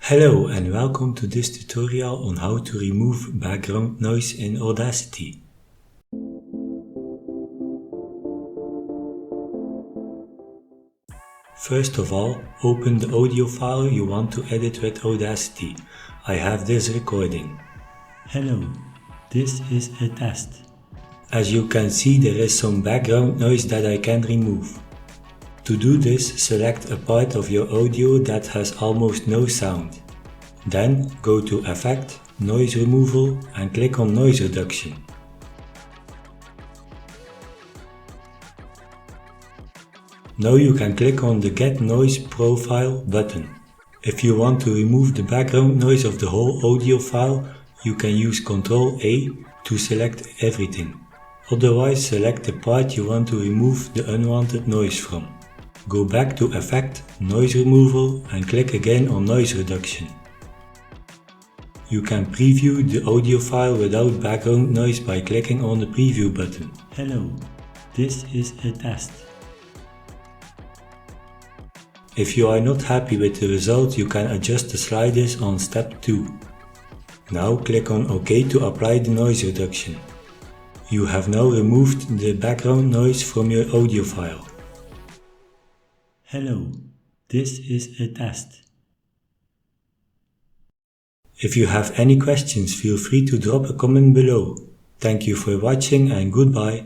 Hello and welcome to this tutorial on how to remove background noise in Audacity. First of all, open the audio file you want to edit with Audacity. I have this recording. Hello, this is a test. As you can see, there is some background noise that I can remove. To do this, select a part of your audio that has almost no sound. Then go to Effect, Noise Removal and click on Noise Reduction. Now you can click on the Get Noise Profile button. If you want to remove the background noise of the whole audio file, you can use Ctrl-A to select everything. Otherwise, select the part you want to remove the unwanted noise from. Go back to Effect, Noise Removal and click again on Noise Reduction. You can preview the audio file without background noise by clicking on the Preview button. Hello, this is a test. If you are not happy with the result, you can adjust the sliders on step 2. Now click on OK to apply the noise reduction. You have now removed the background noise from your audio file. Hello, this is a test. If you have any questions, feel free to drop a comment below. Thank you for watching and goodbye.